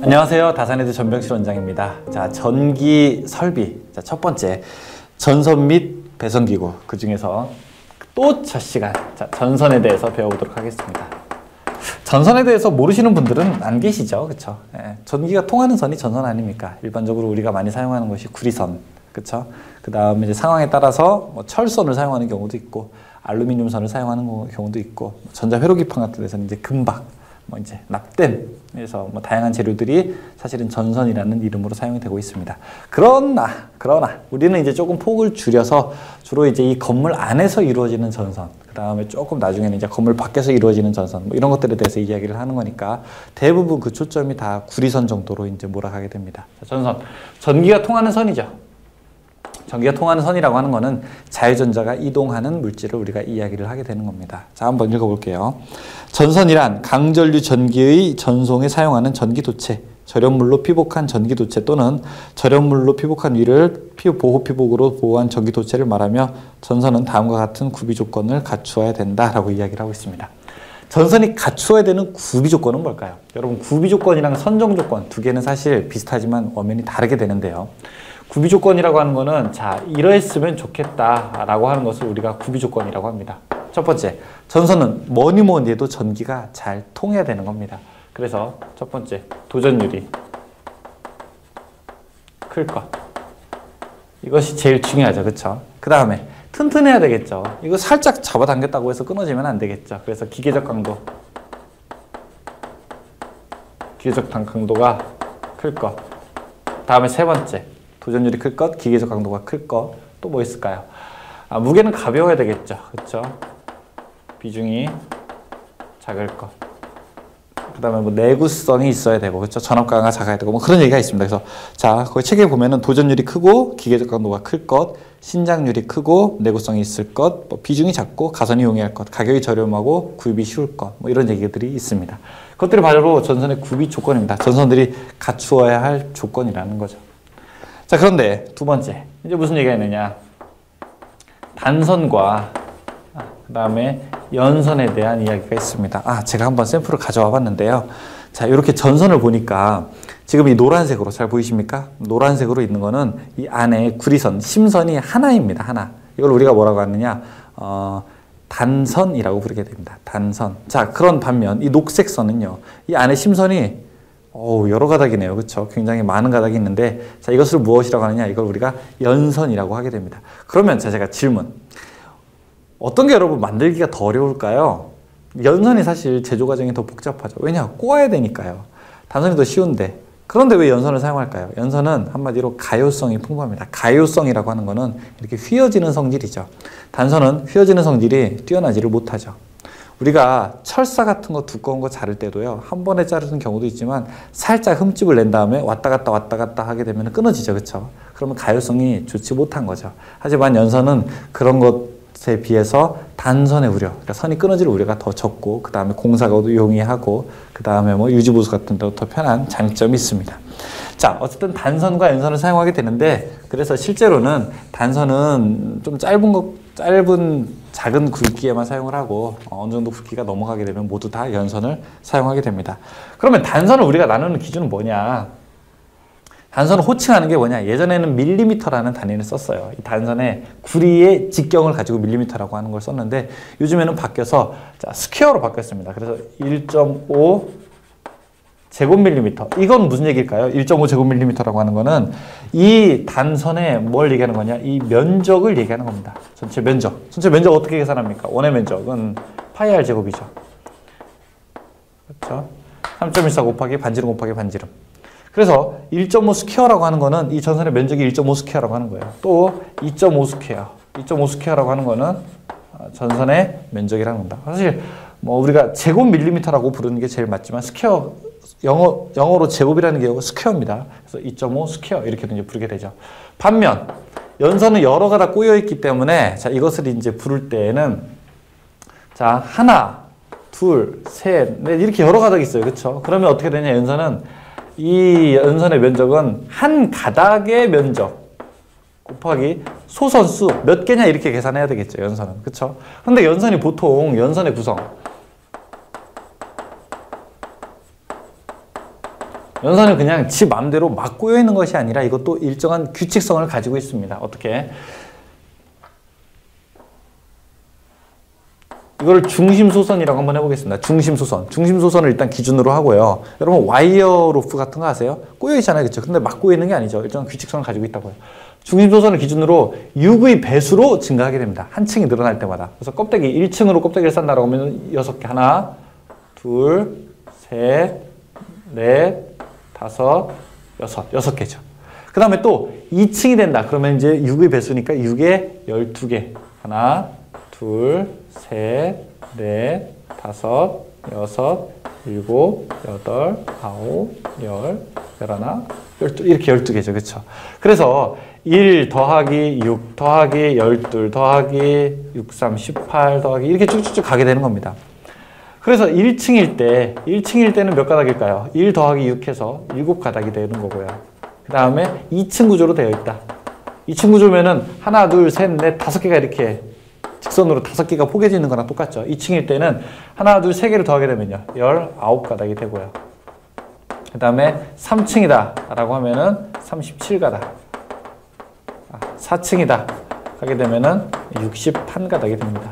안녕하세요. 다산헤드 전병실 원장입니다. 자, 전기 설비. 자, 첫 번째, 전선 및 배선기구. 그 중에서 또 첫 시간, 자, 전선에 대해서 배워보도록 하겠습니다. 전선에 대해서 모르시는 분들은 안 계시죠? 그쵸? 예, 전기가 통하는 선이 전선 아닙니까? 일반적으로 우리가 많이 사용하는 것이 구리선. 그쵸? 그 다음에 이제 상황에 따라서 뭐 철선을 사용하는 경우도 있고, 알루미늄 선을 사용하는 경우도 있고, 전자 회로기판 같은 데서는 이제 금박, 뭐 이제 납땜에서 뭐 다양한 재료들이 사실은 전선이라는 이름으로 사용이 되고 있습니다. 그러나 우리는 이제 조금 폭을 줄여서 주로 이제 이 건물 안에서 이루어지는 전선, 그 다음에 조금 나중에는 이제 건물 밖에서 이루어지는 전선, 뭐 이런 것들에 대해서 이야기를 하는 거니까 대부분 그 초점이 다 구리선 정도로 이제 몰아가게 됩니다. 전선, 전기가 통하는 선이죠. 전기가 통하는 선이라고 하는 것은 자유전자가 이동하는 물질을 우리가 이야기를 하게 되는 겁니다. 자, 한번 읽어볼게요. 전선이란 강전류 전기의 전송에 사용하는 전기도체, 절연물로 피복한 전기도체 또는 절연물로 피복한 위를 보호 피복으로 보호한 전기도체를 말하며 전선은 다음과 같은 구비 조건을 갖추어야 된다라고 이야기를 하고 있습니다. 전선이 갖추어야 되는 구비 조건은 뭘까요? 여러분, 구비 조건이랑 선정 조건 두 개는 사실 비슷하지만 엄연히 다르게 되는데요. 구비 조건이라고 하는 거는 자, 이러했으면 좋겠다라고 하는 것을 우리가 구비 조건이라고 합니다. 첫 번째, 전선은 뭐니 해도 전기가 잘 통해야 되는 겁니다. 그래서 첫 번째, 도전율이 클 것. 이것이 제일 중요하죠. 그쵸? 그 다음에 튼튼해야 되겠죠. 이거 살짝 잡아당겼다고 해서 끊어지면 안 되겠죠. 그래서 기계적 강도가 클 것. 다음에 세 번째, 도전율이 클 것, 기계적 강도가 클 것. 또 뭐 있을까요? 무게는 가벼워야 되겠죠. 그렇죠? 비중이 작을 것. 그 다음에 뭐 내구성이 있어야 되고, 그렇죠? 전압가가 작아야 되고, 뭐 그런 얘기가 있습니다. 그래서 자, 거기 책에 보면은 도전율이 크고, 기계적 강도가 클 것, 신장률이 크고, 내구성이 있을 것, 뭐 비중이 작고, 가선이 용이할 것, 가격이 저렴하고, 구입이 쉬울 것, 뭐 이런 얘기들이 있습니다. 그것들이 바로 전선의 구비 조건입니다. 전선들이 갖추어야 할 조건이라는 거죠. 자, 그런데 두 번째, 이제 무슨 얘기가 있느냐? 단선과 그 다음에 연선에 대한 이야기가 있습니다. 제가 한번 샘플을 가져와 봤는데요. 자, 이렇게 전선을 보니까 지금 이 노란색으로 잘 보이십니까? 노란색으로 있는 거는 이 안에 구리선, 심선이 하나입니다. 하나. 이걸 우리가 뭐라고 하느냐? 단선이라고 부르게 됩니다. 단선. 자, 그런 반면 이 녹색 선은요. 이 안에 심선이 여러 가닥이네요. 그렇죠? 굉장히 많은 가닥이 있는데, 자, 이것을 무엇이라고 하느냐? 이걸 우리가 연선이라고 하게 됩니다. 그러면 제가 질문. 어떤 게 여러분 만들기가 더 어려울까요? 연선이 사실 제조 과정이 더 복잡하죠. 왜냐? 꼬아야 되니까요. 단선이 더 쉬운데. 그런데 왜 연선을 사용할까요? 연선은 한마디로 가요성이 풍부합니다. 가요성이라고 하는 거는 이렇게 휘어지는 성질이죠. 단선은 휘어지는 성질이 뛰어나지를 못하죠. 우리가 철사 같은 거 두꺼운 거 자를 때도요, 한 번에 자르는 경우도 있지만 살짝 흠집을 낸 다음에 왔다 갔다 하게 되면 끊어지죠. 그렇죠? 그러면 가요성이 좋지 못한 거죠. 하지만 연선은 그런 것에 비해서 단선의 우려, 그러니까 선이 끊어질 우려가 더 적고, 그 다음에 공사가 용이하고, 그 다음에 뭐 유지보수 같은 데도 더 편한 장점이 있습니다. 자, 어쨌든 단선과 연선을 사용하게 되는데, 그래서 실제로는 단선은 좀 짧은 작은 굵기에만 사용을 하고, 어느 정도 굵기가 넘어가게 되면 모두 다 연선을 사용하게 됩니다. 그러면 단선을 우리가 나누는 기준은 뭐냐? 단선을 호칭하는 게 뭐냐? 예전에는 밀리미터라는 단위를 썼어요. 이 단선의 구리의 직경을 가지고 밀리미터라고 하는 걸 썼는데, 요즘에는 바뀌어서 자, 스퀘어로 바뀌었습니다. 그래서 1.5 제곱밀리미터. 이건 무슨 얘기일까요? 1.5 제곱밀리미터라고 하는 거는 이 단선에 뭘 얘기하는 거냐? 이 면적을 얘기하는 겁니다. 전체 면적. 전체 면적 어떻게 계산합니까? 원의 면적은 파이 r 제곱이죠. 그렇죠? 3.14 곱하기 반지름 곱하기 반지름. 그래서 1.5 스퀘어라고 하는 거는 이 전선의 면적이 1.5 스퀘어라고 하는 거예요. 또 2.5 스퀘어. 2.5 스퀘어라고 하는 거는 전선의 면적이라는 겁니다. 사실 뭐 우리가 제곱밀리미터라고 부르는 게 제일 맞지만 스퀘어 영어로 제곱이라는 게 스퀘어입니다. 그래서 2.5 스퀘어 이렇게 이제 부르게 되죠. 반면 연선은 여러 가닥 꼬여 있기 때문에 자, 이것을 이제 부를 때에는 자, 하나, 둘, 셋, 넷 이렇게 여러 가닥이 있어요. 그렇죠? 그러면 어떻게 되냐? 연선은 이 연선의 면적은 한 가닥의 면적 곱하기 소선수 몇 개냐 이렇게 계산해야 되겠죠. 연선은. 그렇죠? 근데 연선이 보통 연선의 구성 연선은 그냥 지 마음대로 막 꼬여 있는 것이 아니라 이것도 일정한 규칙성을 가지고 있습니다. 어떻게? 이걸 중심소선이라고 한번 해보겠습니다. 중심소선. 중심소선을 일단 기준으로 하고요. 여러분 와이어 로프 같은 거 아세요? 꼬여 있잖아요. 그렇죠? 근데 막 꼬여 있는 게 아니죠. 일정한 규칙성을 가지고 있다고요. 중심소선을 기준으로 6의 배수로 증가하게 됩니다. 한 층이 늘어날 때마다. 그래서 껍데기 1층으로 껍데기를 싼다라고 하면 6개. 하나, 둘, 셋, 넷, 다섯, 여섯 개죠. 그 다음에 또 2층이 된다. 그러면 이제 6의 배수니까 6에 12개. 하나, 둘, 셋, 넷, 다섯, 여섯, 일곱, 여덟, 아홉, 열, 열하나, 열둘, 이렇게 12개죠. 그렇죠? 그래서 1 더하기 6 더하기 12 더하기 6, 3, 18 더하기 이렇게 쭉쭉쭉 가게 되는 겁니다. 그래서 1층일 때는 몇 가닥일까요? 1 더하기 6 해서 7가닥이 되는 거고요. 그 다음에 2층 구조로 되어 있다. 2층 구조면은 하나, 둘, 셋, 넷, 5개가 이렇게 직선으로 5개가 포개져 있는 거랑 똑같죠. 2층일 때는 하나, 둘, 3개를 더하게 되면요. 19가닥이 되고요. 그 다음에 3층이다 라고 하면은 37가닥. 4층이다 하게 되면은 61가닥이 됩니다.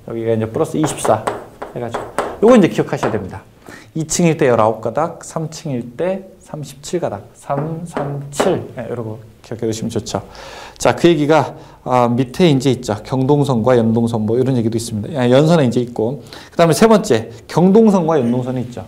여기가 이제 플러스 24 해가지고 요거 이제 기억하셔야 됩니다. 2층일 때 19가닥, 3층일 때 37가닥, 3, 3, 7 이러고 기억해 두시면 좋죠. 자, 그 얘기가 밑에 이제 있죠. 경동선과 연동선 뭐 이런 얘기도 있습니다. 연선에 이제 있고 그 다음에 세 번째 경동선과 연동선이 있죠.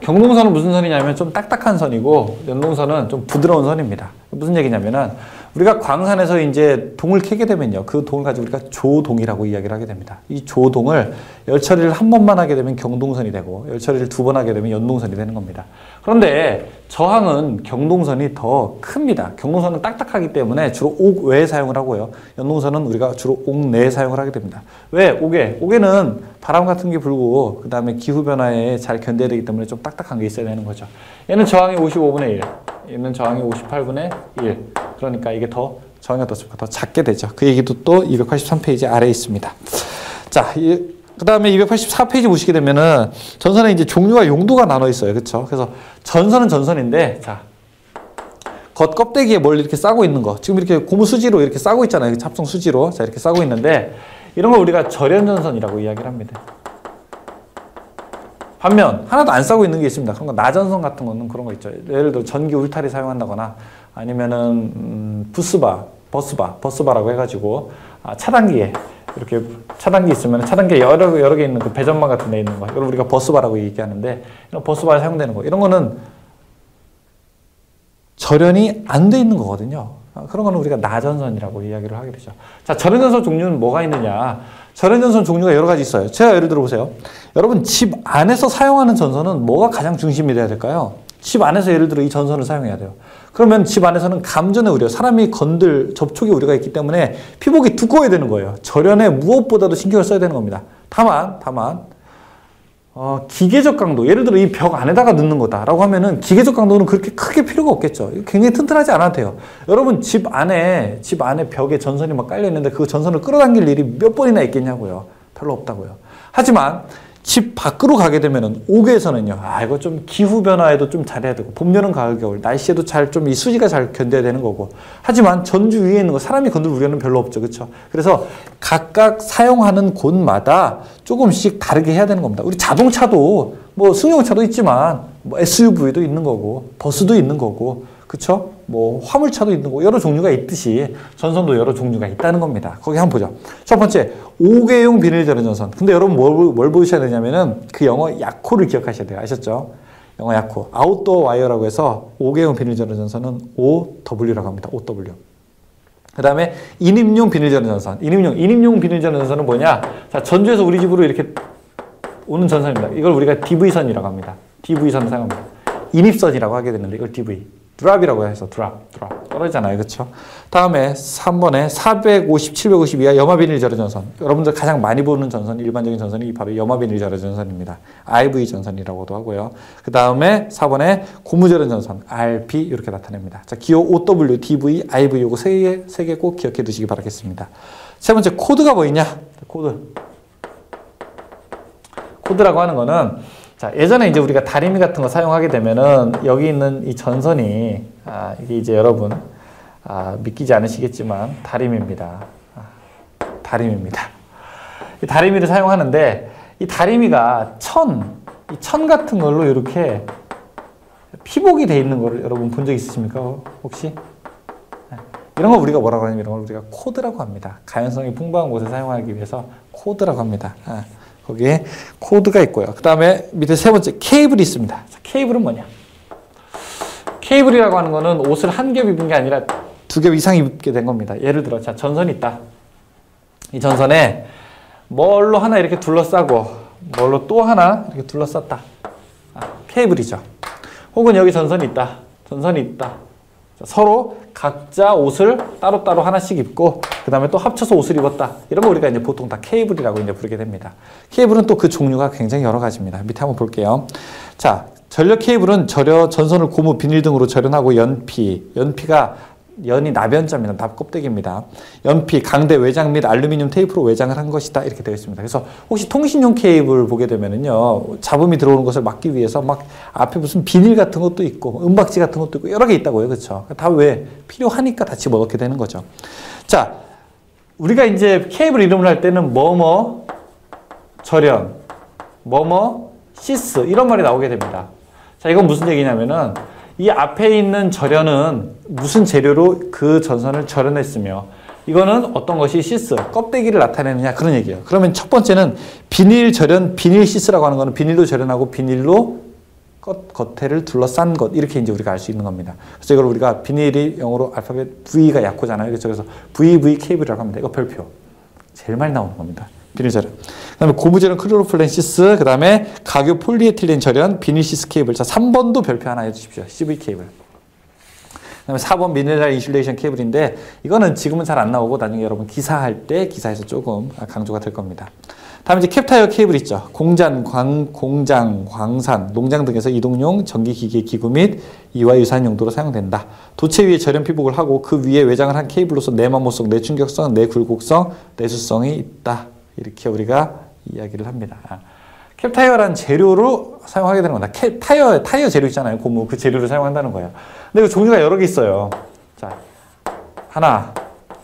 경동선은 무슨 선이냐면 좀 딱딱한 선이고 연동선은 좀 부드러운 선입니다. 무슨 얘기냐면은 우리가 광산에서 이제 동을 캐게 되면요. 그 동을 가지고 우리가 조동이라고 이야기를 하게 됩니다. 이 조동을 열 처리를 한 번만 하게 되면 경동선이 되고 열 처리를 2번 하게 되면 연동선이 되는 겁니다. 그런데 저항은 경동선이 더 큽니다. 경동선은 딱딱하기 때문에 주로 옥 외에 사용을 하고요. 연동선은 우리가 주로 옥 내에 사용을 하게 됩니다. 왜? 옥에는 바람 같은 게 불고 그 다음에 기후변화에 잘 견뎌야 되기 때문에 좀 딱딱한 게 있어야 되는 거죠. 얘는 저항이 55분의 1, 얘는 저항이 58분의 1. 그러니까 이게 더 저항이 어떻습니까? 더 작게 되죠. 그 얘기도 또 283페이지 아래에 있습니다. 자, 그 다음에 284페이지 보시게 되면은 전선에 이제 종류와 용도가 나눠 있어요. 그렇죠? 그래서 전선은 전선인데, 자, 겉 껍데기에 뭘 이렇게 싸고 있는 거. 지금 이렇게 고무 수지로 이렇게 싸고 있잖아요. 합성 수지로. 자, 이렇게 싸고 있는데, 이런 걸 우리가 절연전선이라고 이야기를 합니다. 반면, 하나도 안 싸고 있는 게 있습니다. 그런 거, 나전선 같은 거는 그런 거 있죠. 예를 들어 전기 울타리 사용한다거나, 아니면은, 버스바라고 해가지고, 차단기에, 이렇게 차단기 있으면 차단기에 여러 개 있는 그 배전망 같은 데 있는 거. 이걸 우리가 버스바라고 얘기하는데, 이런 버스바에 사용되는 거. 이런 거는 절연이 안 돼 있는 거거든요. 그런 거는 우리가 나전선이라고 이야기를 하게 되죠. 자, 절연전선 종류는 뭐가 있느냐? 절연전선 종류가 여러 가지 있어요. 제가 예를 들어 보세요. 여러분 집 안에서 사용하는 전선은 뭐가 가장 중심이 돼야 될까요? 집 안에서 예를 들어 이 전선을 사용해야 돼요. 그러면 집 안에서는 감전의 우려, 사람이 접촉의 우려가 있기 때문에 피복이 두꺼워야 되는 거예요. 절연에 무엇보다도 신경을 써야 되는 겁니다. 다만 기계적 강도, 예를 들어 이 벽 안에다가 넣는 거다라고 하면은 기계적 강도는 그렇게 크게 필요가 없겠죠. 굉장히 튼튼하지 않아도 돼요. 여러분 집 안에 벽에 전선이 막 깔려 있는데 그 전선을 끌어당길 일이 몇 번이나 있겠냐고요. 별로 없다고요. 하지만 집 밖으로 가게 되면은 옥에서는요. 이거 좀 기후 변화에도 좀 잘해야 되고 봄, 여름, 가을, 겨울 날씨에도 잘 좀 이 수지가 잘 견뎌야 되는 거고. 하지만 전주 위에 있는 거 사람이 건들 우려는 별로 없죠. 그렇죠? 그래서 각각 사용하는 곳마다 조금씩 다르게 해야 되는 겁니다. 우리 자동차도 뭐 승용차도 있지만 뭐 SUV도 있는 거고 버스도 있는 거고 그렇죠? 뭐 화물차도 있는 거고 여러 종류가 있듯이 전선도 여러 종류가 있다는 겁니다. 거기 한번 보죠. 첫 번째 5개용 비닐 절연 전선. 근데 여러분 뭘 보셔야 되냐면은 그 영어 약호를 기억하셔야 돼요. 아셨죠? 영어 약호. 아웃도어 와이어라고 해서 5개용 비닐 절연 전선은 OW라고 합니다. OW. 그 다음에 인입용 비닐 절연 전선. 인입용 비닐 절연 전선은 뭐냐? 자, 전주에서 우리 집으로 이렇게 오는 전선입니다. 이걸 우리가 DV선이라고 합니다. DV선 사용합니다. 인입선이라고 하게 되는데 이걸 DV. 드랍이라고 해서 드랍 떨어지잖아요. 그렇죠? 다음에 3번에 450, 750 이하 염화비닐 절연 전선. 여러분들 가장 많이 보는 전선, 일반적인 전선이 바로 염화비닐 절연 전선입니다. IV 전선이라고도 하고요. 그 다음에 4번에 고무 절연 전선, RP 이렇게 나타냅니다. 자, 기호 OW, DV, IV 요거 세 개 꼭 기억해 두시기 바라겠습니다. 세 번째 코드가 뭐 있냐? 코드. 코드라고 하는 거는 자, 예전에 이제 우리가 다리미 같은 거 사용하게 되면은 여기 있는 이 전선이 이게 이제 여러분 믿기지 않으시겠지만 다리미입니다. 다리미입니다. 이 다리미를 사용하는데 이 다리미가 이 천 같은 걸로 이렇게 피복이 돼 있는 거를 여러분 본 적 있으십니까? 혹시? 이런 거 우리가 뭐라고 하냐면 이런 걸 우리가 코드라고 합니다. 가연성이 풍부한 곳에 사용하기 위해서 코드라고 합니다. 거기에 코드가 있고요. 그 다음에 밑에 세 번째 케이블이 있습니다. 자, 케이블은 뭐냐? 케이블이라고 하는 거는 옷을 한 겹 입은 게 아니라 두 겹 이상 입게 된 겁니다. 예를 들어 자, 전선이 있다. 이 전선에 뭘로 하나 이렇게 둘러싸고 뭘로 또 하나 이렇게 둘러쌌다. 케이블이죠. 혹은 여기 전선이 있다. 전선이 있다. 자, 서로 각자 옷을 따로따로 하나씩 입고 그 다음에 또 합쳐서 옷을 입었다. 이런 거 우리가 이제 보통 다 케이블이라고 이제 부르게 됩니다. 케이블은 또 그 종류가 굉장히 여러 가지입니다. 밑에 한번 볼게요. 자, 전력 케이블은 전선을 고무, 비닐 등으로 절연하고 연피가 연이 나변자입니다. 납껍데기입니다. 연피, 강대, 외장 및 알루미늄 테이프로 외장을 한 것이다. 이렇게 되어 있습니다. 그래서 혹시 통신용 케이블 보게 되면은요, 잡음이 들어오는 것을 막기 위해서 막 앞에 무슨 비닐 같은 것도 있고, 은박지 같은 것도 있고, 여러 개 있다고요. 그렇죠? 다 왜? 필요하니까 다 집어넣게 되는 거죠. 자, 우리가 이제 케이블 이름을 할 때는 뭐뭐 절연, 뭐뭐 시스 이런 말이 나오게 됩니다. 자, 이건 무슨 얘기냐면은 이 앞에 있는 절연은 무슨 재료로 그 전선을 절연했으며 이거는 어떤 것이 시스, 껍데기를 나타내느냐 그런 얘기예요. 그러면 첫 번째는 비닐 절연, 비닐 시스라고 하는 거는 비닐로 절연하고 비닐로 겉에를 둘러싼 것 이렇게 이제 우리가 알 수 있는 겁니다. 그래서 이걸 우리가 비닐이 영어로 알파벳 V가 약호잖아요. 그래서 VV 케이블이라고 합니다. 이거 별표 제일 많이 나오는 겁니다. 비닐 절연. 그 다음에 고무절연 클로로플랜 시스, 그 다음에 가교 폴리에틸렌 절연, 비닐 시스 케이블. 자, 3번도 별표 하나 해주십시오. CV 케이블. 그 다음에 4번 미네랄 인슐레이션 케이블인데 이거는 지금은 잘 안 나오고 나중에 여러분 기사할 때 기사에서 조금 강조가 될 겁니다. 다음에 이제 캡타이어 케이블 있죠. 공장, 광산, 농장 등에서 이동용 전기기계 기구 및 이와 유사한 용도로 사용된다. 도체 위에 절연 피복을 하고 그 위에 외장을 한 케이블로서 내마모성, 내충격성, 내굴곡성, 내수성이 있다. 이렇게 우리가 이야기를 합니다. 캡타이어라는 재료로 사용하게 되는 겁니다. 타이어 재료 있잖아요. 고무 그 재료를 사용한다는 거예요. 근데 그 종류가 여러 개 있어요. 자, 하나,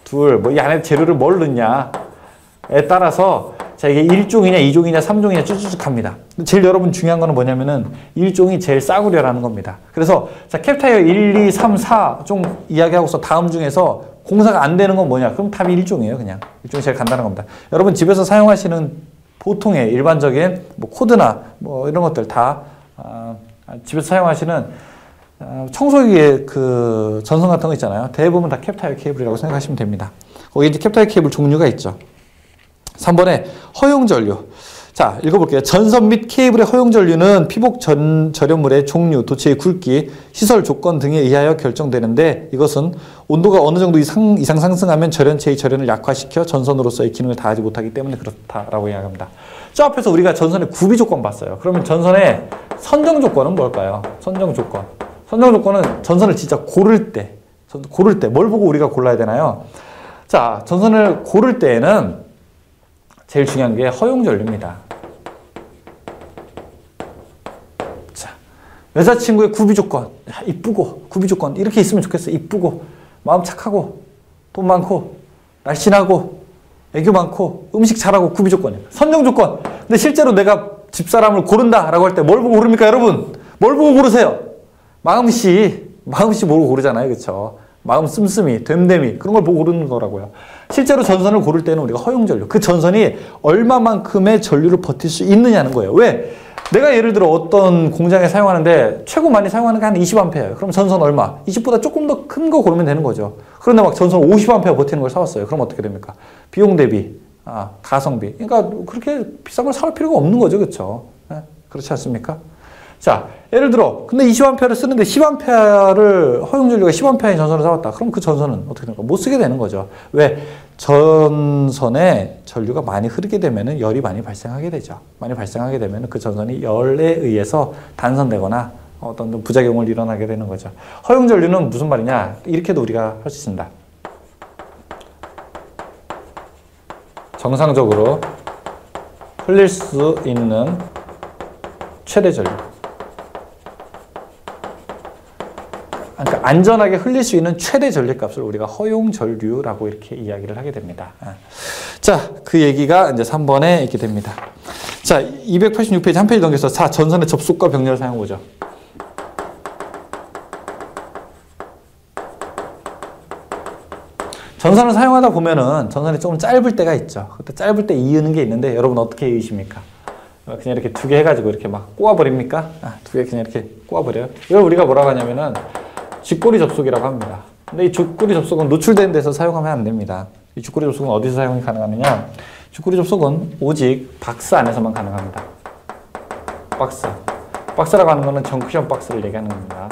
둘, 뭐 이 안에 재료를 뭘 넣냐에 따라서 자, 이게 1종이냐, 2종이냐, 3종이냐 쭈쭈쭈 합니다. 제일 여러분 중요한 거는 뭐냐면은 1종이 제일 싸구려라는 겁니다. 그래서 자, 캡타이어 1, 2, 3, 4종 이야기하고서 다음 중에서 공사가 안 되는 건 뭐냐? 그럼 답이 1종이에요, 그냥. 1종이 제일 간단한 겁니다. 여러분 집에서 사용하시는 보통의 일반적인 뭐 코드나 뭐 이런 것들 다 집에서 사용하시는 청소기의 그 전선 같은 거 있잖아요. 대부분 다 캡타이어 케이블이라고 생각하시면 됩니다. 거기 이제 캡타이어 케이블 종류가 있죠. 3번에 허용 전류. 자, 읽어볼게요. 전선 및 케이블의 허용 전류는 피복 절연물의 종류, 도체의 굵기, 시설 조건 등에 의하여 결정되는데 이것은 온도가 어느 정도 이상 상승하면 절연체의 절연을 약화시켜 전선으로서의 기능을 다하지 못하기 때문에 그렇다라고 이야기합니다. 저 앞에서 우리가 전선의 구비 조건 봤어요. 그러면 전선의 선정 조건은 뭘까요? 선정 조건. 선정 조건은 전선을 진짜 고를 때 뭘 보고 우리가 골라야 되나요? 자, 전선을 고를 때에는 제일 중요한 게 허용 전류입니다. 자, 여자친구의 구비 조건, 이쁘고, 구비 조건, 이렇게 있으면 좋겠어. 이쁘고, 마음 착하고, 돈 많고, 날씬하고, 애교 많고, 음식 잘하고, 구비 조건이에요. 선정 조건. 근데 실제로 내가 집사람을 고른다라고 할 때 뭘 보고 고릅니까, 여러분? 뭘 보고 고르세요? 마음씨 보고 고르잖아요. 그쵸? 마음 씀씀이, 됨됨이, 그런 걸 보고 고르는 거라고요. 실제로 전선을 고를 때는 우리가 허용 전류, 그 전선이 얼마만큼의 전류를 버틸 수 있느냐는 거예요. 왜? 내가 예를 들어 어떤 공장에 사용하는데 최고 많이 사용하는 게 한 20A예요. 그럼 전선 얼마? 20보다 조금 더 큰 거 고르면 되는 거죠. 그런데 막 전선 50A 버티는 걸 사왔어요. 그럼 어떻게 됩니까? 비용 대비, 가성비. 그러니까 그렇게 비싼 걸 사올 필요가 없는 거죠. 그렇죠? 네? 그렇지 않습니까? 자, 예를 들어 근데 20A를 쓰는데 10A를 허용 전류가 10A의 전선을 사왔다. 그럼 그 전선은 어떻게 됩니까? 못 쓰게 되는 거죠. 왜? 전선에 전류가 많이 흐르게 되면은 열이 많이 발생하게 되죠. 많이 발생하게 되면 그 전선이 열에 의해서 단선되거나 어떤 부작용을 일어나게 되는 거죠. 허용 전류는 무슨 말이냐? 이렇게도 우리가 할 수 있습니다. 정상적으로 흘릴 수 있는 최대 전류. 그러니까 안전하게 흘릴 수 있는 최대 전류값을 우리가 허용 전류라고 이렇게 이야기를 하게 됩니다. 자, 그 얘기가 이제 3번에 있게 됩니다. 자, 286페이지 한 페이지 넘겨서 자, 전선의 접속과 병렬 사용보죠. 전선을 사용하다 보면은 전선이 조금 짧을 때가 있죠. 그때 짧을 때 이으는 게 있는데 여러분 어떻게 이으십니까? 그냥 이렇게 두 개 해가지고 이렇게 막 꼬아버립니까? 두 개 그냥 이렇게 꼬아버려요. 이걸 우리가 뭐라고 하냐면은 쥐꼬리 접속이라고 합니다. 근데 이 쥐꼬리 접속은 노출된 데서 사용하면 안 됩니다. 이 쥐꼬리 접속은 어디서 사용이 가능하느냐? 쥐꼬리 접속은 오직 박스 안에서만 가능합니다. 박스. 박스라고 하는 거는 정크션 박스를 얘기하는 겁니다.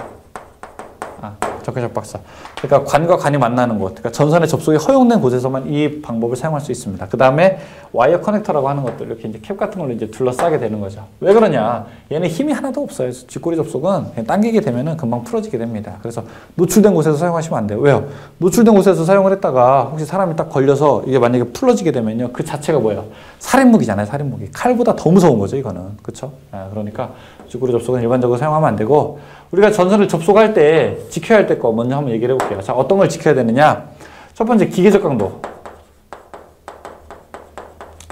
정크션 박스. 그러니까 관과 관이 만나는 곳, 그러니까 전선의 접속이 허용된 곳에서만 이 방법을 사용할 수 있습니다. 그 다음에 와이어 커넥터라고 하는 것들 이렇게 이제 캡 같은 걸로 이제 둘러싸게 되는 거죠. 왜 그러냐? 얘는 힘이 하나도 없어요. 쥐꼬리 접속은 그냥 당기게 되면은 금방 풀어지게 됩니다. 그래서 노출된 곳에서 사용하시면 안 돼요. 왜요? 노출된 곳에서 사용을 했다가 혹시 사람이 딱 걸려서 이게 만약에 풀어지게 되면요, 그 자체가 뭐예요? 살인무기잖아요. 살인무기. 칼보다 더 무서운 거죠, 이거는. 그렇죠? 그러니까 쥐꼬리 접속은 일반적으로 사용하면 안 되고, 우리가 전선을 접속할 때 지켜야 할 때 거 먼저 한번 얘기를 해볼게요. 자, 어떤 걸 지켜야 되느냐? 첫 번째, 기계적 강도.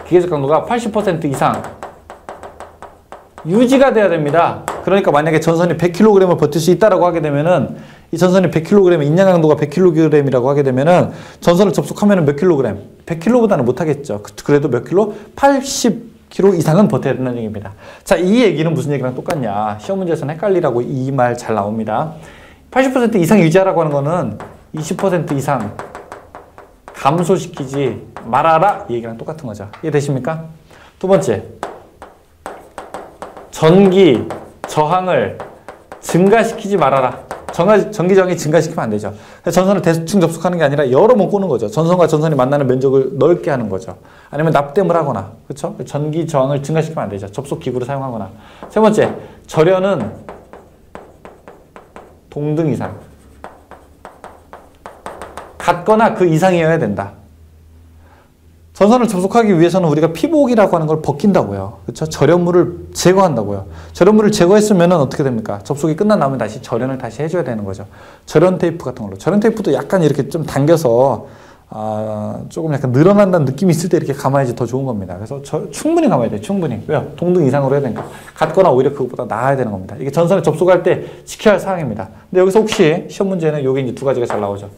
기계적 강도가 80% 이상 유지가 돼야 됩니다. 그러니까 만약에 전선이 100kg을 버틸 수 있다라고 하게 되면은, 이 전선이 100kg, 인양 강도가 100kg이라고 하게 되면은 전선을 접속하면은 몇 kg? 100kg보다는 못하겠죠. 그래도 몇 킬로? 80kg 이상은 버텨야 된다는 얘기입니다. 자, 이 얘기는 무슨 얘기랑 똑같냐? 시험 문제에서는 헷갈리라고 이 말 잘 나옵니다. 80% 이상 유지하라고 하는 거는 20% 이상 감소시키지 말아라, 이 얘기랑 똑같은 거죠. 이해되십니까? 두 번째, 전기 저항을 증가시키지 말아라. 전기 저항이 증가시키면 안 되죠. 전선을 대충 접속하는 게 아니라 여러 번 꼬는 거죠. 전선과 전선이 만나는 면적을 넓게 하는 거죠. 아니면 납땜을 하거나, 그렇죠? 전기 저항을 증가시키면 안 되죠. 접속 기구를 사용하거나. 세 번째, 절연은 동등 이상. 같거나 그 이상이어야 된다. 전선을 접속하기 위해서는 우리가 피복이라고 하는 걸 벗긴다고요. 그렇죠? 절연물을 제거한다고요. 절연물을 제거했으면 어떻게 됩니까? 접속이 끝난 다음에 다시 절연을 다시 해줘야 되는 거죠. 절연 테이프 같은 걸로. 절연 테이프도 약간 이렇게 좀 당겨서 조금 약간 늘어난다는 느낌이 있을 때 이렇게 감아야지 더 좋은 겁니다. 그래서 충분히 감아야 돼요. 충분히. 왜요? 동등 이상으로 해야 되니까. 같거나 오히려 그것보다 나아야 되는 겁니다. 이게 전선에 접속할 때 지켜야 할 사항입니다. 근데 여기서 혹시 시험 문제는 요게 이제 두 가지가 잘 나오죠.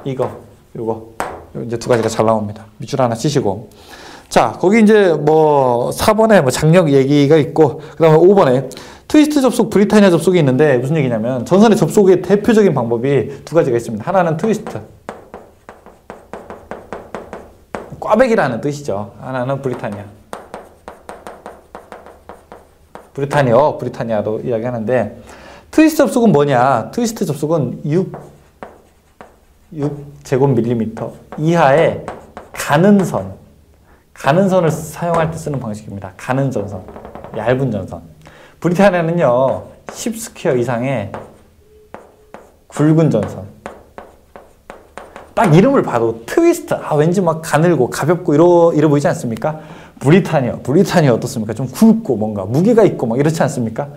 요거 이제 두 가지가 잘 나옵니다. 밑줄 하나 치시고. 자, 거기 이제 뭐 4번에 뭐 장력 얘기가 있고, 그 다음에 5번에 트위스트 접속, 브리타니아 접속이 있는데 무슨 얘기냐면 전선의 접속의 대표적인 방법이 두 가지가 있습니다. 하나는 트위스트. 꽈배기라는 뜻이죠. 하나는 브리타니아. 브리타니아도 이야기하는데, 트위스트 접속은 뭐냐? 트위스트 접속은 6제곱밀리미터 이하의 가는 선을 사용할 때 쓰는 방식입니다. 가는 전선, 얇은 전선. 브리타니아는요, 10스퀘어 이상의 굵은 전선. 딱 이름을 봐도 트위스트, 왠지 막 가늘고 가볍고 이러 보이지 않습니까? 브리타니아 어떻습니까? 좀 굵고 뭔가 무게가 있고 막 이렇지 않습니까?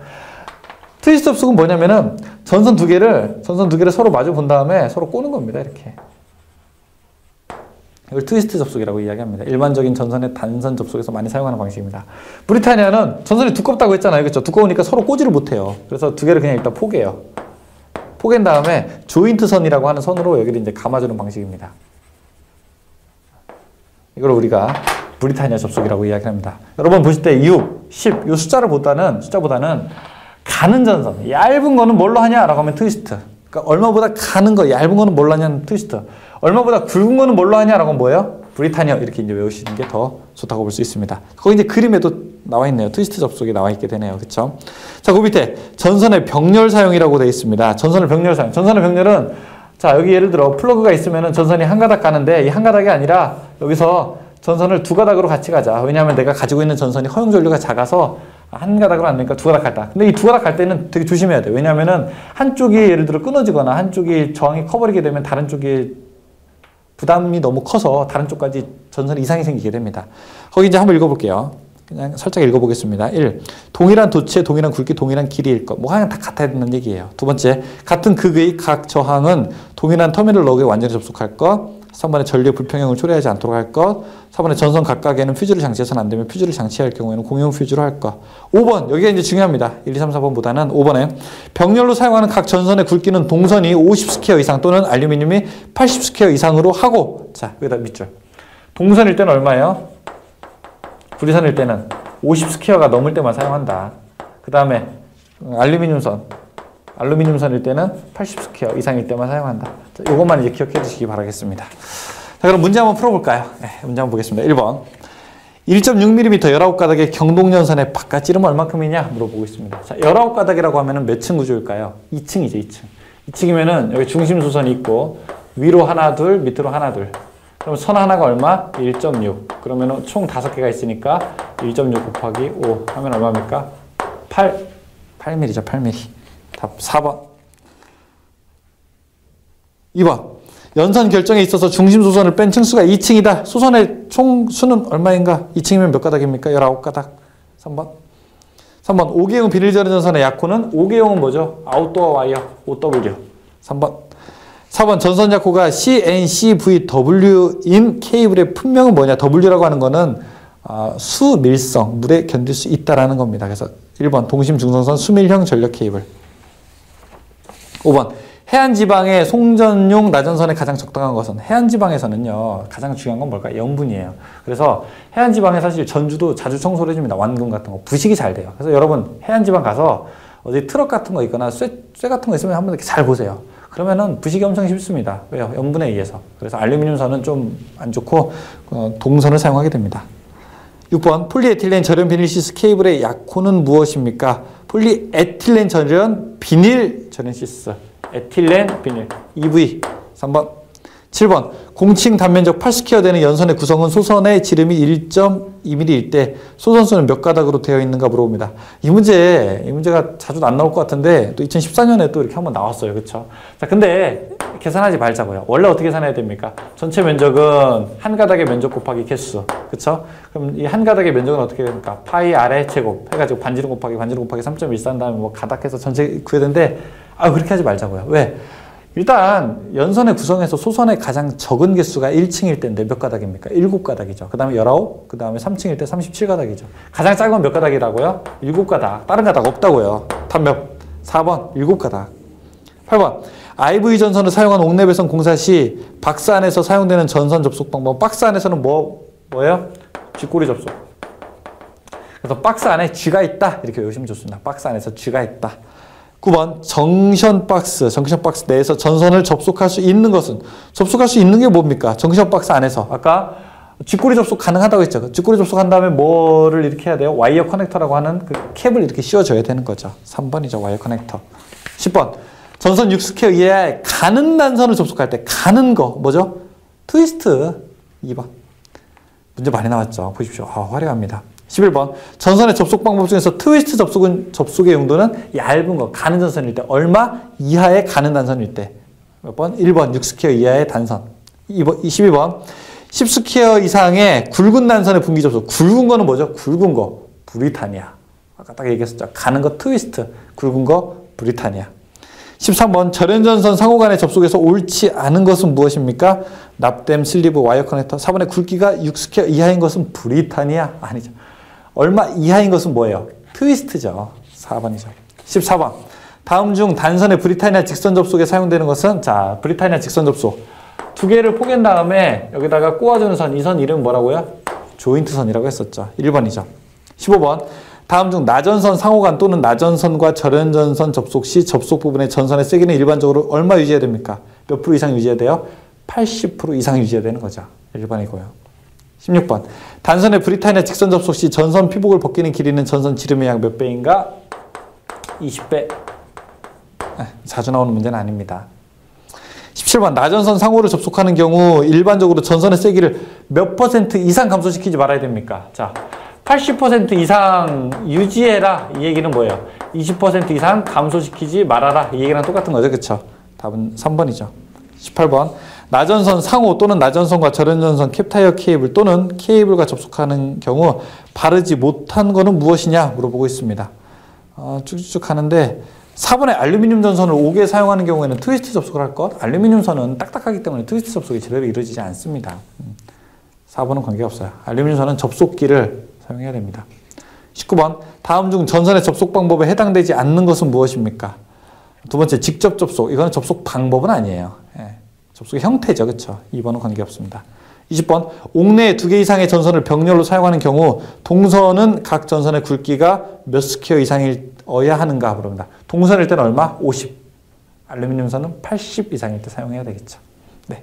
트위스트 접속은 뭐냐면은 전선 두 개를 서로 마주 본 다음에 서로 꼬는 겁니다. 이렇게. 이걸 트위스트 접속이라고 이야기합니다. 일반적인 전선의 단선 접속에서 많이 사용하는 방식입니다. 브리타니아는 전선이 두껍다고 했잖아요. 그렇죠? 두꺼우니까 서로 꼬지를 못해요. 그래서 두 개를 그냥 일단 포개요. 포갠 다음에 조인트 선이라고 하는 선으로 여기를 이제 감아주는 방식입니다. 이걸 우리가 브리타니아 접속이라고 이야기합니다. 여러분 보실 때 6, 10 이 숫자보다는 가는 전선, 얇은 거는 뭘로 하냐라고 하면 트위스트. 그러니까 얼마보다 가는 거, 얇은 거는 뭘로 하냐는 트위스트. 얼마보다 굵은 거는 뭘로 하냐라고 하면 뭐예요? 브리타니아. 이렇게 이제 외우시는 게 더 좋다고 볼 수 있습니다. 거기 이제 그림에도 나와 있네요. 트위스트 접속이 나와 있게 되네요. 그렇죠? 자, 그 밑에 전선의 병렬 사용이라고 되어 있습니다. 전선의 병렬 사용. 전선의 병렬은, 자, 여기 예를 들어 플러그가 있으면은 전선이 한 가닥 가는데 이 한 가닥이 아니라 여기서 전선을 두 가닥으로 같이 가자. 왜냐하면 내가 가지고 있는 전선이 허용 전류가 작아서 한 가닥으로 안 되니까 두 가닥 갈다. 근데 이 두 가닥 갈 때는 되게 조심해야 돼요. 왜냐하면은 한쪽이 예를 들어 끊어지거나 한쪽이 저항이 커버리게 되면 다른 쪽이 부담이 너무 커서 다른 쪽까지 전선에 이상이 생기게 됩니다. 거기 이제 한번 읽어볼게요. 그냥 살짝 읽어보겠습니다. 1. 동일한 도체, 동일한 굵기, 동일한 길이일 것. 뭐 하나 다 같아야 된다는 얘기예요. 두 번째, 같은 극의 각 저항은 동일한 터미널 로그에 완전히 접속할 것. 3번에 전류 불평형을 초래하지 않도록 할 것. 4번에 전선 각각에는 퓨즈를 장치해서는 안 되면 퓨즈를 장치할 경우에는 공용 퓨즈로 할 것. 5번, 여기가 이제 중요합니다. 1, 2, 3, 4번보다는 5번에 병렬로 사용하는 각 전선의 굵기는 동선이 50 스퀘어 이상 또는 알루미늄이 80 스퀘어 이상으로 하고, 자, 여기다 밑줄. 동선일 때는 얼마예요? 구리선일 때는 50 스퀘어가 넘을 때만 사용한다. 그 다음에 알루미늄선일 때는 80 스퀘어 이상일 때만 사용한다. 자, 이것만 이제 기억해 주시기 바라겠습니다. 자, 그럼 문제 한번 풀어볼까요? 네, 문제 한번 보겠습니다. 1번. 1.6mm 19가닥의 경동연선의 바깥 지름은 얼마큼이냐 물어보고 있습니다. 자, 19가닥이라고 하면은 몇 층 구조일까요? 2층이죠, 2층. 2층이면은 여기 중심 수선이 있고 위로 하나, 둘, 밑으로 하나, 둘. 그럼 선 하나가 얼마? 1.6. 그러면 총 5개가 있으니까 1.6 곱하기 5 하면 얼마입니까? 8mm죠, 8mm. 답 4번. 2번. 연선 결정에 있어서 중심 수선을 뺀 층수가 2층이다. 수선의 총 수는 얼마인가? 2층이면 몇 가닥입니까? 19가닥. 3번. 3번. 5개용 비닐 절연 전선의 약호는 5개용은 뭐죠? 아웃도어 와이어 OW. 3번. 4번 전선 약호가 CNCVW인 케이블의 품명은 뭐냐? W라고 하는 거는 수밀성, 물에 견딜 수 있다라는 겁니다. 그래서 1번 동심 중성선 수밀형 전력 케이블. 5번 해안지방의 송전용 나전선에 가장 적당한 것은 해안지방에서는요 가장 중요한 건 뭘까요? 염분이에요. 그래서 해안지방에 사실 전주도 자주 청소를 해줍니다. 완금 같은 거 부식이 잘 돼요. 그래서 여러분 해안지방 가서 어디 트럭 같은 거 있거나 쇠 같은 거 있으면 한번 이렇게 잘 보세요. 그러면은 부식이 엄청 쉽습니다. 왜요? 염분에 의해서. 그래서 알루미늄선은 좀 안 좋고 동선을 사용하게 됩니다. 6번 폴리에틸렌 절연 비닐 시스 케이블의 약호는 무엇입니까? 폴리에틸렌 절연 비닐 절연 시스 에틸렌 비닐 EV. 3번. 7번 공칭 단면적 8스퀘어 되는 연선의 구성은 소선의 지름이 1.2mm일 때 소선수는 몇 가닥으로 되어 있는가 물어봅니다. 이 문제가 자주 안 나올 것 같은데 또 2014년에 또 이렇게 한번 나왔어요. 그렇죠? 자, 근데 계산하지 말자고요. 원래 어떻게 계산해야 됩니까? 전체 면적은 한 가닥의 면적 곱하기 개수. 그렇죠? 그럼 이 한 가닥의 면적은 어떻게 됩니까? 파이 아래 제곱 해가지고 반지름 곱하기 3.14한 다음에 뭐 가닥해서 전체 구해야 되는데 그렇게 하지 말자고요. 왜? 일단 연선의 구성에서 소선의 가장 적은 개수가 1층일 때인데 몇 가닥입니까? 7가닥이죠. 그 다음에 19, 그 다음에 3층일 때 37가닥이죠. 가장 작은 건 몇 가닥이라고요? 7가닥. 다른 가닥 없다고요. 답 몇? 4번 7가닥. 8번 IV 전선을 사용한 옥내배선 공사 시 박스 안에서 사용되는 전선 접속 방법. 박스 안에서는 뭐예요? 쥐꼬리 접속. 그래서 박스 안에 쥐가 있다 이렇게 외우시면 좋습니다. 박스 안에서 쥐가 있다. 9번 정션 박스 내에서 전선을 접속할 수 있는 것은 접속할 수 있는 게 뭡니까? 정션 박스 안에서 아까 쥐꼬리 접속 가능하다고 했죠. 쥐꼬리 접속한 다음에 뭐를 이렇게 해야 돼요? 와이어 커넥터라고 하는 그 캡을 이렇게 씌워줘야 되는 거죠. 3번이죠. 와이어 커넥터. 10번 전선 6스퀘어 이하의 가는 단선을 접속할 때 가는 거 뭐죠? 트위스트. 2번 문제 많이 나왔죠. 보십시오. 화려합니다. 11번 전선의 접속 방법 중에서 트위스트 접속의 용도는 얇은 거 가는 전선일 때 얼마 이하의 가는 단선일 때 몇 번? 1번 6스퀘어 이하의 단선. 22번 10스퀘어 이상의 굵은 단선의 분기 접속. 굵은 거는 뭐죠? 굵은 거 브리타니아. 아까 딱 얘기했었죠. 가는 거 트위스트, 굵은 거 브리타니아. 13번 절연전선 상호간의 접속에서 옳지 않은 것은 무엇입니까? 납땜, 슬리브, 와이어 커넥터. 4번의 굵기가 6스퀘어 이하인 것은 브리타니아? 아니죠. 얼마 이하인 것은 뭐예요? 트위스트죠. 4번이죠. 14번. 다음 중 단선의 브리타니아 직선 접속에 사용되는 것은 자, 브리타니아 직선 접속. 두 개를 포갠 다음에 여기다가 꼬아주는 선. 이 선 이름 뭐라고요? 조인트 선이라고 했었죠. 1번이죠. 15번. 다음 중 나전선 상호간 또는 나전선과 절연전선 접속 시 접속 부분의 전선의 세기는 일반적으로 얼마 유지해야 됩니까? 몇 프로 이상 유지해야 돼요? 80% 이상 유지해야 되는 거죠. 1번이고요. 16번. 단선의 브리타니아 직선 접속 시 전선 피복을 벗기는 길이는 전선 지름의 약 몇 배인가? 20배. 자주 나오는 문제는 아닙니다. 17번. 나전선 상호를 접속하는 경우 일반적으로 전선의 세기를 몇 % 이상 감소시키지 말아야 됩니까? 자, 80% 이상 유지해라. 이 얘기는 뭐예요? 20% 이상 감소시키지 말아라. 이 얘기랑 똑같은 거죠. 그쵸? 답은 3번이죠. 18번. 나전선 상호 또는 나전선과 절연전선 캡타이어 케이블 또는 케이블과 접속하는 경우 바르지 못한 것은 무엇이냐 물어보고 있습니다. 쭉쭉 가는데 4번에 알루미늄 전선을 5개 사용하는 경우에는 트위스트 접속을 할 것. 알루미늄 선은 딱딱하기 때문에 트위스트 접속이 제대로 이루어지지 않습니다. 4번은 관계없어요. 알루미늄 선은 접속기를 사용해야 됩니다. 19번 다음 중 전선의 접속 방법에 해당되지 않는 것은 무엇입니까? 두 번째 직접 접속. 이거는 접속 방법은 아니에요. 접속의 형태죠. 그렇죠? 2번은 관계없습니다. 20번 옥내에 2개 이상의 전선을 병렬로 사용하는 경우 동선은 각 전선의 굵기가 몇 스퀘어 이상이어야 하는가 물어봅니다. 동선일 때는 얼마? 50. 알루미늄 선은 80 이상일 때 사용해야 되겠죠. 네,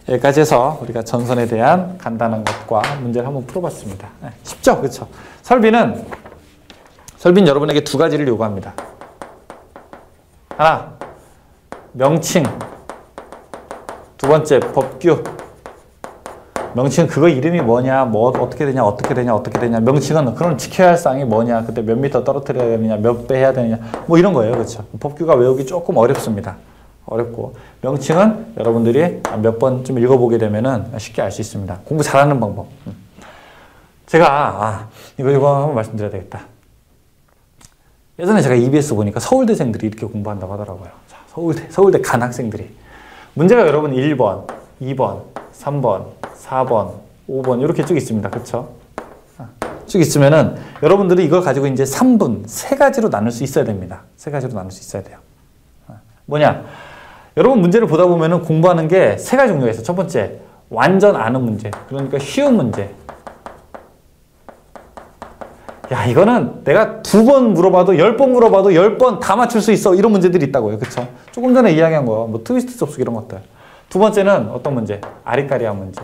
여기까지 해서 우리가 전선에 대한 간단한 것과 문제를 한번 풀어봤습니다. 쉽죠? 그렇죠? 설비는 여러분에게 2가지를 요구합니다. 하나, 명칭. 두 번째, 법규. 명칭은 그거 이름이 뭐냐, 뭐 어떻게 되냐, 어떻게 되냐, 어떻게 되냐. 명칭은 그럼 지켜야 할 사항이 뭐냐, 그때 몇 미터 떨어뜨려야 되느냐, 몇 배 해야 되느냐, 뭐 이런 거예요. 그렇죠? 법규가 외우기 조금 어렵습니다. 어렵고 명칭은 여러분들이 몇 번 좀 읽어보게 되면은 쉽게 알 수 있습니다. 공부 잘하는 방법. 제가 이거 한번 말씀드려야 되겠다. 예전에 제가 EBS 보니까 서울대생들이 이렇게 공부한다고 하더라고요. 자, 서울대 간 학생들이. 문제가 여러분 1번, 2번, 3번, 4번, 5번 이렇게 쭉 있습니다. 그렇죠? 쭉 있으면은 여러분들이 이걸 가지고 이제 3분, 3가지로 나눌 수 있어야 됩니다. 3가지로 나눌 수 있어야 돼요. 뭐냐? 여러분 문제를 보다 보면은 공부하는 게 3가지 종류가 있어요. 첫 번째, 완전 아는 문제. 그러니까 쉬운 문제. 야, 이거는 내가 2번 물어봐도 10번 물어봐도 10번 다 맞출 수 있어. 이런 문제들이 있다고요. 그쵸? 조금 전에 이야기한 거, 뭐 트위스트 접속 이런 것들. 두 번째는 어떤 문제? 아리까리한 문제.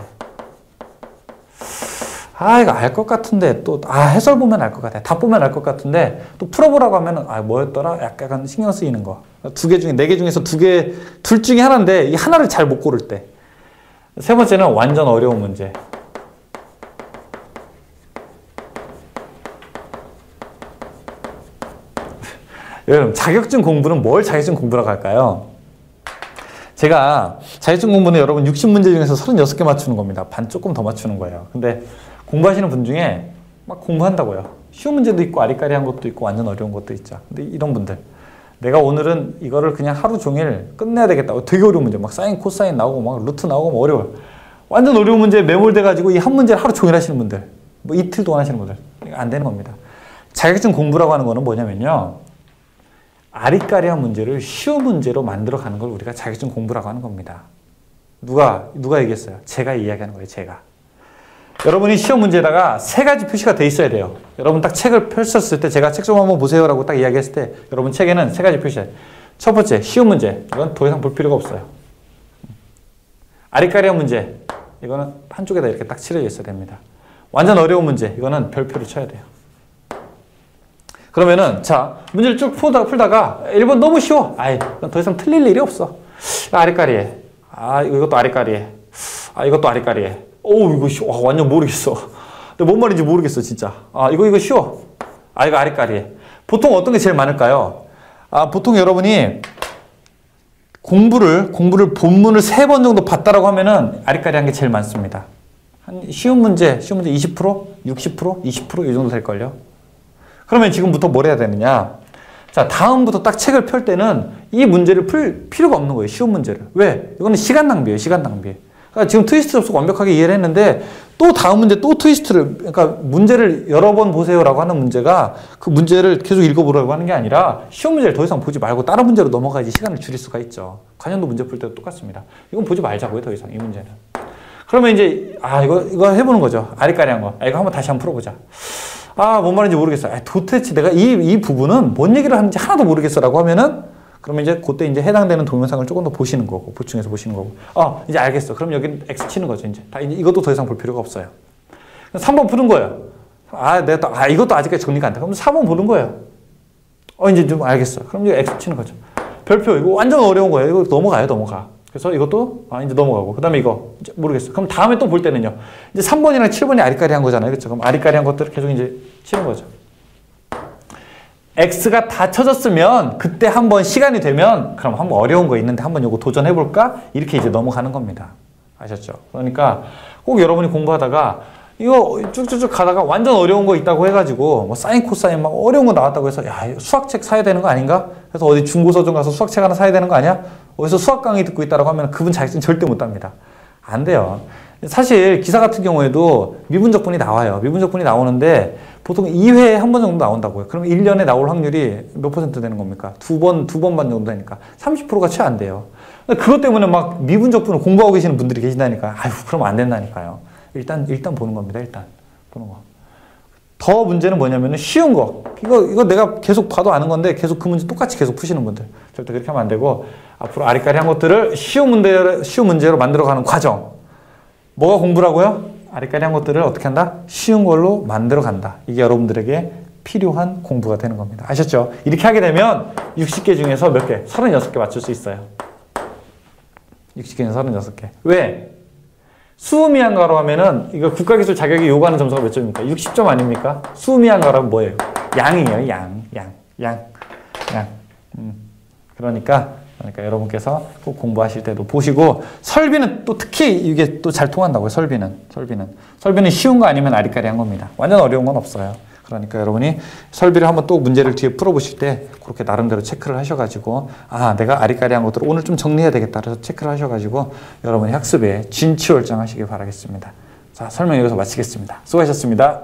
이거 알 것 같은데 또 해설 보면 알 것 같아. 답 보면 알 것 같은데 또 풀어보라고 하면은 뭐였더라? 약간 신경 쓰이는 거. 2개 중에 4개 중에서 둘 중에 하나인데 이 하나를 잘 못 고를 때. 세 번째는 완전 어려운 문제. 여러분 자격증 공부는 뭘 자격증 공부라고 할까요? 제가 자격증 공부는 여러분 60문제 중에서 36개 맞추는 겁니다. 반 조금 더 맞추는 거예요. 근데 공부하시는 분 중에 막 공부한다고요. 쉬운 문제도 있고 아리까리한 것도 있고 완전 어려운 것도 있죠. 근데 이런 분들 내가 오늘은 이거를 그냥 하루 종일 끝내야 되겠다. 되게 어려운 문제 막 사인 코사인 나오고 막 루트 나오고 막 어려워요. 완전 어려운 문제에 매몰돼 가지고 이 한 문제를 하루 종일 하시는 분들 뭐 이틀 동안 하시는 분들 이거 안 되는 겁니다. 자격증 공부라고 하는 거는 뭐냐면요. 아리까리한 문제를 쉬운 문제로 만들어 가는 걸 우리가 자격증 공부라고 하는 겁니다. 누가 얘기했어요? 제가 이야기하는 거예요. 제가. 여러분이 시험 문제에다가 3가지 표시가 돼 있어야 돼요. 여러분 딱 책을 펼쳤을 때 제가 책 좀 한번 보세요 라고 딱 이야기했을 때 여러분 책에는 3가지 표시해요. 첫 번째 쉬운 문제. 이건 더 이상 볼 필요가 없어요. 아리까리한 문제. 이거는 한쪽에다 이렇게 딱 칠해져 있어야 됩니다. 완전 어려운 문제. 이거는 별표를 쳐야 돼요. 그러면은 자 문제를 쭉 풀다가 1번 너무 쉬워. 더 이상 틀릴 일이 없어. 아리까리해. 이것도 아리까리해. 이것도 아리까리해. 이거 쉬워. 완전 모르겠어. 근데 뭔 말인지 모르겠어 진짜. 이거 쉬워. 이거 아리까리해. 보통 어떤 게 제일 많을까요? 보통 여러분이 공부를 본문을 3번 정도 봤다라고 하면은 아리까리한 게 제일 많습니다. 한 쉬운 문제 20%, 60%, 20% 이 정도 될걸요. 그러면 지금부터 뭘 해야 되느냐? 자, 다음부터 딱 책을 펼 때는 이 문제를 풀 필요가 없는 거예요. 쉬운 문제를. 왜? 이거는 시간 낭비예요. 시간 낭비. 그러니까 지금 트위스트 접속 완벽하게 이해를 했는데 또 다음 문제 또 트위스트를 그러니까 문제를 여러 번 보세요라고 하는 문제가 그 문제를 계속 읽어보라고 하는 게 아니라 쉬운 문제를 더 이상 보지 말고 다른 문제로 넘어가야지 시간을 줄일 수가 있죠. 관련도 문제 풀 때도 똑같습니다. 이건 보지 말자고요. 더 이상 이 문제는. 그러면 이제 이거 해보는 거죠. 아리까리한 거. 이거 한번 다시 한번 풀어보자. 뭔 말인지 모르겠어. 도대체 내가 이 부분은 뭔 얘기를 하는지 하나도 모르겠어 라고 하면은 그러면 이제 그때 이제 해당되는 동영상을 조금 더 보시는 거고 보충해서 보시는 거고 이제 알겠어. 그럼 여기 X 치는 거죠. 이제 이것도 더 이상 볼 필요가 없어요. 3번 푸는 거예요. 내가 또 이것도 아직까지 정리가 안 돼. 그럼 4번 보는 거예요. 이제 좀 알겠어. 그럼 이제 X 치는 거죠. 별표 이거 완전 어려운 거예요. 이거 넘어가. 그래서 이것도 이제 넘어가고 그 다음에 이거 이제 모르겠어. 그럼 다음에 또 볼 때는요. 이제 3번이랑 7번이 아리까리한 거잖아요. 그렇죠? 그럼 아리까리한 것들을 계속 이제 치는 거죠. X가 다 쳐졌으면 그때 한번 시간이 되면 그럼 한번 어려운 거 있는데 한번 요거 도전해볼까? 이렇게 이제 넘어가는 겁니다. 아셨죠? 그러니까 꼭 여러분이 공부하다가 이거 쭉쭉쭉 가다가 완전 어려운 거 있다고 해가지고 뭐 사인 코사인 막 어려운 거 나왔다고 해서 야 수학책 사야 되는 거 아닌가? 그래서 어디 중고서점 가서 수학책 하나 사야 되는 거 아니야? 어디서 수학 강의 듣고 있다라고 하면 그분 자격증 절대 못 땁니다. 안 돼요. 사실 기사 같은 경우에도 미분적분이 나와요. 미분적분이 나오는데 보통 2회에 한 번 정도 나온다고요. 그럼 1년에 나올 확률이 몇 % 되는 겁니까? 두 번 반 정도 되니까 30%가 채 안 돼요. 그것 때문에 막 미분적분을 공부하고 계시는 분들이 계신다니까요. 아유, 그러면 안 된다니까요. 일단 보는 겁니다. 일단 보는 거. 더 문제는 뭐냐면은 쉬운 거. 이거 내가 계속 봐도 아는 건데 계속 그 문제 똑같이 계속 푸시는 분들. 절대 그렇게 하면 안 되고 앞으로 아리까리한 것들을 쉬운 문제로 만들어가는 과정. 뭐가 공부라고요? 아리까리한 것들을 어떻게 한다? 쉬운 걸로 만들어 간다. 이게 여러분들에게 필요한 공부가 되는 겁니다. 아셨죠? 이렇게 하게 되면 60개 중에서 몇 개? 36개 맞출 수 있어요. 60개 중에서 36개. 왜? 수미한가로 하면은 이거 국가기술 자격이 요구하는 점수가 몇 점입니까? 60점 아닙니까? 수미한가로 하면 뭐예요? 양이에요. 양. 그러니까 여러분께서 꼭 공부하실 때도 보시고 설비는 또 특히 이게 또 잘 통한다고요. 설비는 쉬운 거 아니면 아리까리한 겁니다. 완전 어려운 건 없어요. 그러니까 여러분이 설비를 한번 또 문제를 뒤에 풀어보실 때 그렇게 나름대로 체크를 하셔가지고 아 내가 아리까리한 것들을 오늘 좀 정리해야 되겠다 그래서 체크를 하셔가지고 여러분이 학습에 진취월장하시길 바라겠습니다. 자 설명 여기서 마치겠습니다. 수고하셨습니다.